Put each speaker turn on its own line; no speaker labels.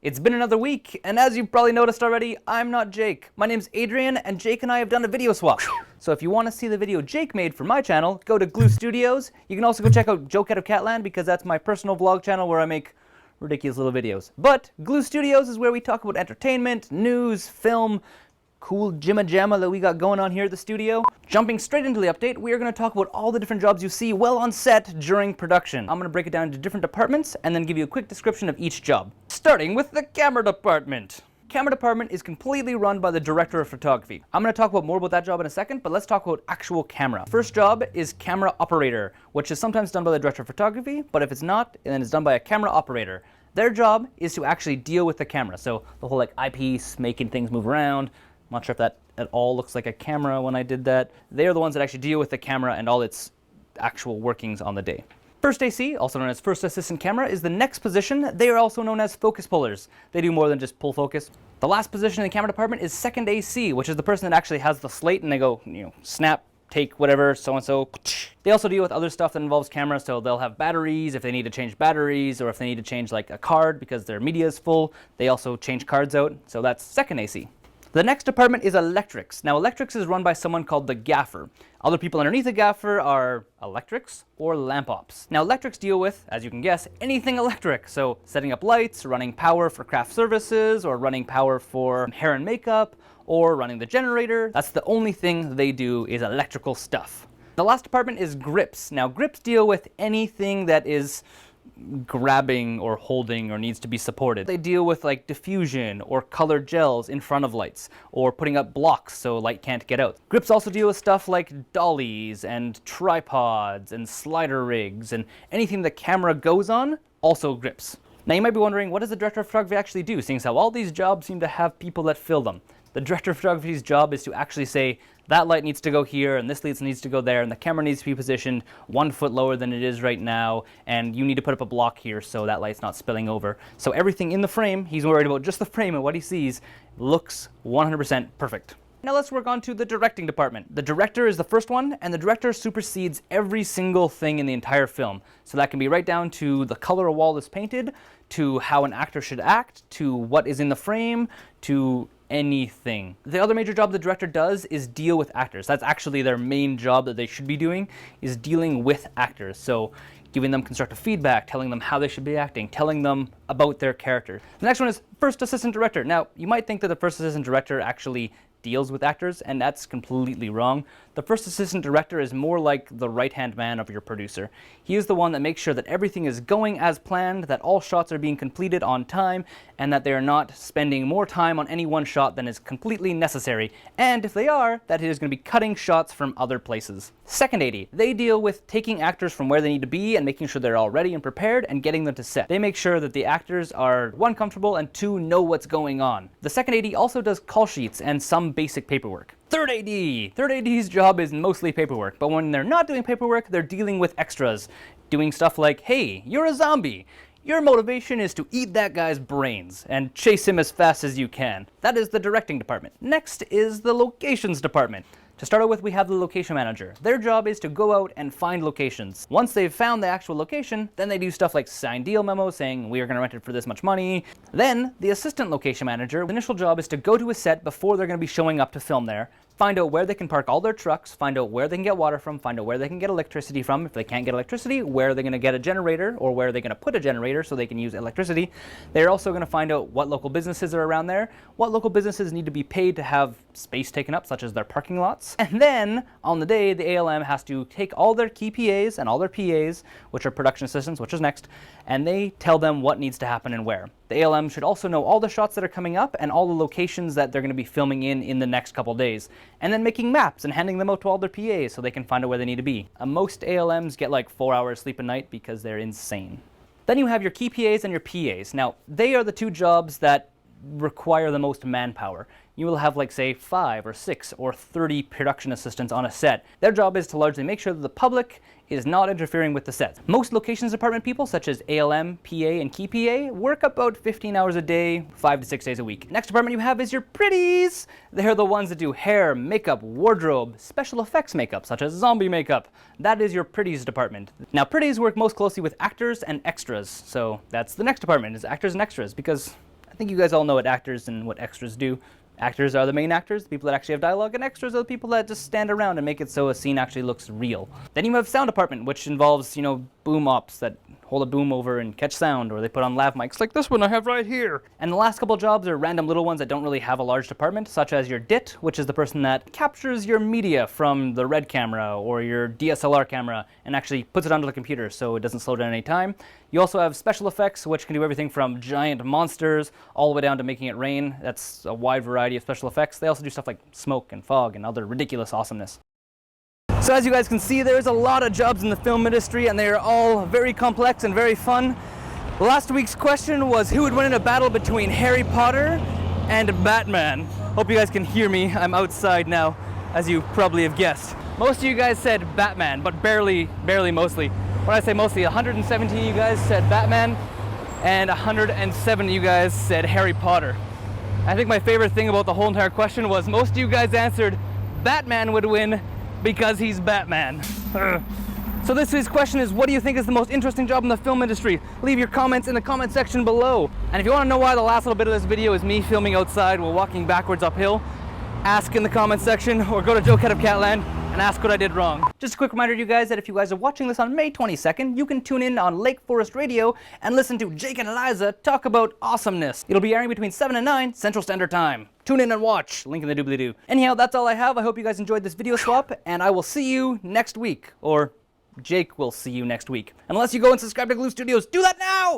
It's been another week, and as you've probably noticed already, I'm not Jake. My name's Adrian, and Jake and I have done a video swap. So if you want to see the video Jake made for my channel, go to Gloo Studios. You can also go check out Joke Out of Catland, because that's my personal vlog channel where I make ridiculous little videos. But Gloo Studios is where we talk about entertainment, news, film, cool jimma jamma that we got going on here at the studio. Jumping straight into the update, we are going to talk about all the different jobs you see while on set during production. I'm going to break it down into different departments and then give you a quick description of each job. Starting with the camera department. Camera department is completely run by the director of photography. I'm going to talk about more about that job in a second, but let's talk about actual camera. First job is camera operator, which is sometimes done by the director of photography, but if it's not, then it's done by a camera operator. Their job is to actually deal with the camera. So the whole eyepiece, making things move around. I'm not sure if that at all looks like a camera when I did that. They are the ones that actually deal with the camera and all its actual workings on the day. First AC, also known as first assistant camera, is the next position. They are also known as focus pullers. They do more than just pull focus. The last position in the camera department is second AC, which is the person that actually has the slate and they go, snap, take whatever, so-and-so. They also deal with other stuff that involves cameras, so they'll have batteries if they need to change batteries, or if they need to change like a card because their media is full, they also change cards out, so that's second AC. The next department is electrics. Now electrics is run by someone called the gaffer. Other people underneath the gaffer are electrics or lamp ops. Now electrics deal with, as you can guess, anything electric. So setting up lights, running power for craft services, or running power for hair and makeup, or running the generator. That's the only thing they do is electrical stuff. The last department is grips. Now grips deal with anything that is grabbing or holding or needs to be supported. They deal with like diffusion or colored gels in front of lights, or putting up blocks so light can't get out. Grips also deal with stuff like dollies and tripods and slider rigs, and anything the camera goes on, also grips. Now you might be wondering, what does the director of photography actually do, seeing as how all these jobs seem to have people that fill them? The director of photography's job is to actually say, that light needs to go here, and this light needs to go there, and the camera needs to be positioned 1 foot lower than it is right now, and you need to put up a block here so that light's not spilling over. So everything in the frame, he's worried about just the frame and what he sees, looks 100% perfect. Now let's work on to the directing department. The director is the first one, and the director supersedes every single thing in the entire film. So that can be right down to the color a wall is painted, to how an actor should act, to what is in the frame, to anything. The other major job the director does is deal with actors. That's actually their main job that they should be doing, is dealing with actors. So giving them constructive feedback, telling them how they should be acting, telling them about their character. The next one is first assistant director. Now, you might think that the first assistant director actually deals with actors, and that's completely wrong. The first assistant director is more like the right-hand man of your producer. He is the one that makes sure that everything is going as planned, that all shots are being completed on time, and that they are not spending more time on any one shot than is completely necessary. And if they are, that he is going to be cutting shots from other places. Second AD, they deal with taking actors from where they need to be and making sure they're all ready and prepared and getting them to set. They make sure that the actors are, 1, comfortable, and 2, know what's going on. The second AD also does call sheets and some basic paperwork. Third AD! Third AD's job is mostly paperwork, but when they're not doing paperwork, they're dealing with extras. Doing stuff like, hey, you're a zombie. Your motivation is to eat that guy's brains and chase him as fast as you can. That is the directing department. Next is the locations department. To start out with, we have the location manager. Their job is to go out and find locations. Once they've found the actual location, then they do stuff like sign deal memos saying we are going to rent it for this much money. Then the assistant location manager, the initial job is to go to a set before they're going to be showing up to film there, find out where they can park all their trucks, find out where they can get water from, find out where they can get electricity from. If they can't get electricity, where are they going to get a generator, or where are they going to put a generator so they can use electricity. They're also going to find out what local businesses are around there, what local businesses need to be paid to have space taken up, such as their parking lots. And then, on the day, the ALM has to take all their key PAs and all their PAs, which are production assistants, which is next, and they tell them what needs to happen and where. The ALM should also know all the shots that are coming up and all the locations that they're going to be filming in the next couple days, and then making maps and handing them out to all their PAs so they can find out where they need to be. Most ALMs get like 4 hours sleep a night because they're insane. Then you have your key PAs and your PAs. Now, they are the two jobs that require the most manpower. You will have like say 5 or 6 or 30 production assistants on a set. Their job is to largely make sure that the public is not interfering with the set. Most locations department people, such as ALM, PA, and key PA, work about 15 hours a day, 5 to 6 days a week. Next department you have is your pretties. They're the ones that do hair, makeup, wardrobe, special effects makeup, such as zombie makeup. That is your pretties department. Now pretties work most closely with actors and extras, so that's the next department, is actors and extras, because I think you guys all know what actors and what extras do. Actors are the main actors, the people that actually have dialogue, and extras are the people that just stand around and make it so a scene actually looks real. Then you have sound department, which involves, boom ops that hold a boom over and catch sound, or they put on lav mics like this one I have right here. And the last couple jobs are random little ones that don't really have a large department, such as your d.i.t, which is the person that captures your media from the red camera or your DSLR camera and actually puts it onto the computer so it doesn't slow down any time. You also have special effects, which can do everything from giant monsters all the way down to making it rain. That's a wide variety of special effects. They also do stuff like smoke and fog and other ridiculous awesomeness. So as you guys can see, there's a lot of jobs in the film industry, and they are all very complex and very fun. Last week's question was who would win in a battle between Harry Potter and Batman. Hope you guys can hear me. I'm outside now, as you probably have guessed. Most of you guys said Batman, but barely mostly. When I say mostly, 117 of you guys said Batman, and 107 of you guys said Harry Potter. I think my favorite thing about the whole entire question was most of you guys answered Batman would win because he's Batman. So this week's question is, what do you think is the most interesting job in the film industry? Leave your comments in the comment section below. And if you want to know why the last little bit of this video is me filming outside while walking backwards uphill, ask in the comment section, or go to Joke Out of Catland and ask what I did wrong. Just a quick reminder to you guys that if you guys are watching this on May 22nd, you can tune in on Lake Forest Radio and listen to Jake and Eliza talk about awesomeness. It'll be airing between 7 and 9 Central Standard Time. Tune in and watch. Link in the doobly-doo. Anyhow, that's all I have. I hope you guys enjoyed this video swap, and I will see you next week. Or Jake will see you next week. Unless you go and subscribe to Gloo Studios. Do that now!